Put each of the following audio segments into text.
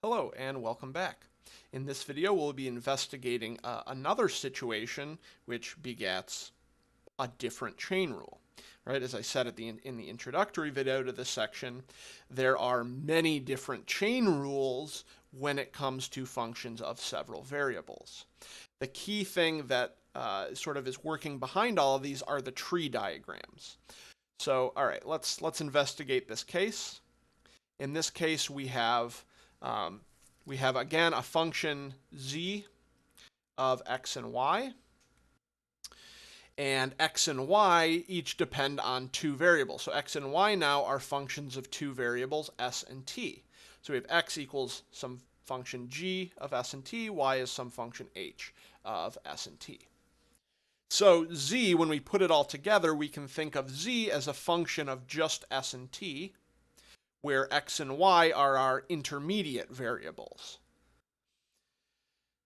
Hello and welcome back. In this video, we'll be investigating another situation which begets a different chain rule. Right, as I said in the introductory video to this section, there are many different chain rules when it comes to functions of several variables. The key thing that sort of is working behind all of these are the tree diagrams. So, all right, let's investigate this case. In this case, we have again a function z of x and y, and x and y each depend on two variables. So x and y now are functions of two variables, s and t. So we have x equals some function g of s and t, y is some function h of s and t. So z, when we put it all together, we can think of z as a function of just s and t, where x and y are our intermediate variables.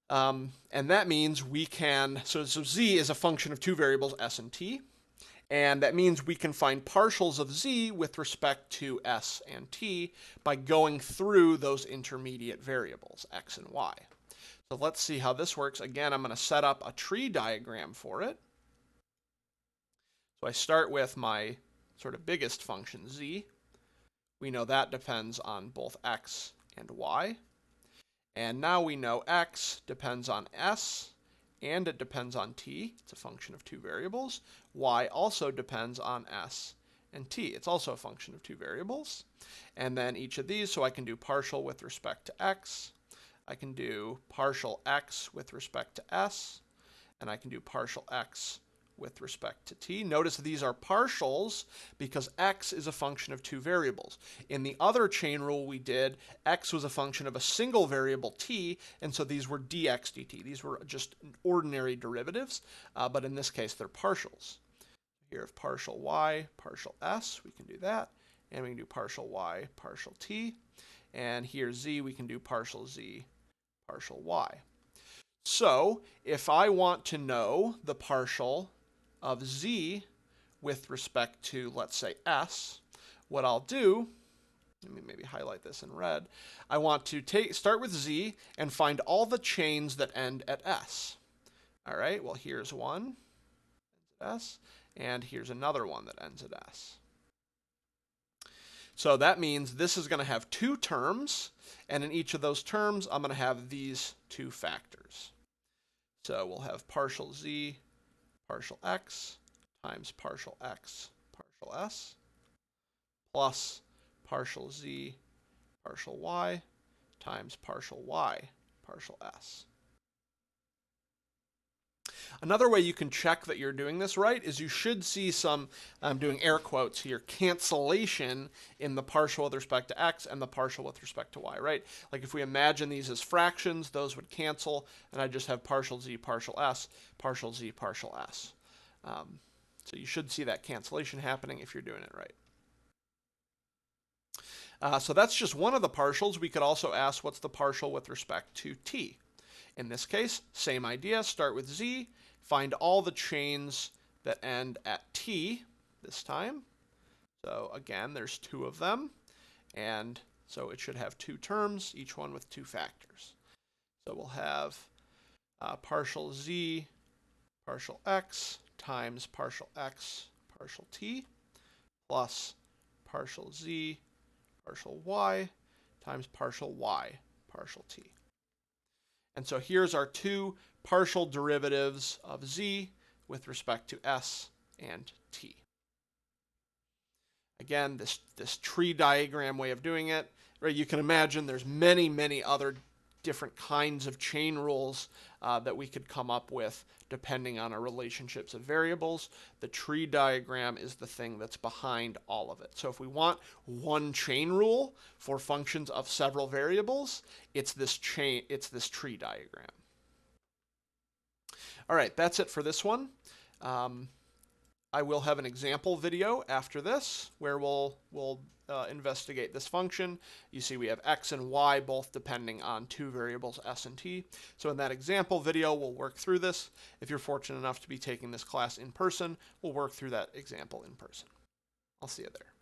And that means we can, so z is a function of two variables, s and t, and that means we can find partials of z with respect to s and t by going through those intermediate variables, x and y. So let's see how this works. Again, I'm going to set up a tree diagram for it. So I start with my sort of biggest function, z. We know that depends on both x and y. And now we know x depends on s, and it depends on t. It's a function of two variables. Y also depends on s and t. It's also a function of two variables. And then each of these, so I can do partial with respect to x. I can do partial x with respect to s. And I can do partial x with respect to t. Notice these are partials because x is a function of two variables. In the other chain rule we did, x was a function of a single variable t, and so these were dx dt. These were just ordinary derivatives, but in this case they're partials. Here if partial y, partial s, we can do that, and we can do partial y, partial t, and here z, we can do partial z, partial y. So if I want to know the partial of z with respect to, let's say, s, what I'll do, let me maybe highlight this in red, I want to start with z and find all the chains that end at s. All right, well, here's one, ends at s, and here's another one that ends at s. So that means this is going to have two terms, and in each of those terms, I'm going to have these two factors. So we'll have partial z, partial x, times partial x, partial s, plus partial z, partial y, times partial y, partial s. Another way you can check that you're doing this right is you should see some, I'm doing air quotes here, cancellation in the partial with respect to x and the partial with respect to y, right? Like if we imagine these as fractions, those would cancel, and I just have partial z, partial s, partial z, partial s. So you should see that cancellation happening if you're doing it right. So that's just one of the partials. We could also ask what's the partial with respect to t. In this case, same idea, start with z, find all the chains that end at t this time. So again, there's two of them, and so it should have two terms, each one with two factors. So we'll have partial z, partial x, times partial x, partial t, plus partial z, partial y, times partial y, partial t. And so here's our two partial derivatives of z with respect to s and t. Again, this tree diagram way of doing it, right? You can imagine there's many, many other different kinds of chain rules that we could come up with depending on our relationships of variables. The tree diagram is the thing that's behind all of it. So if we want one chain rule for functions of several variables, it's this tree diagram. All right, that's it for this one. I will have an example video after this where we'll investigate this function. You see we have x and y both depending on two variables s and t. So in that example video, we'll work through this. If you're fortunate enough to be taking this class in person, we'll work through that example in person. I'll see you there.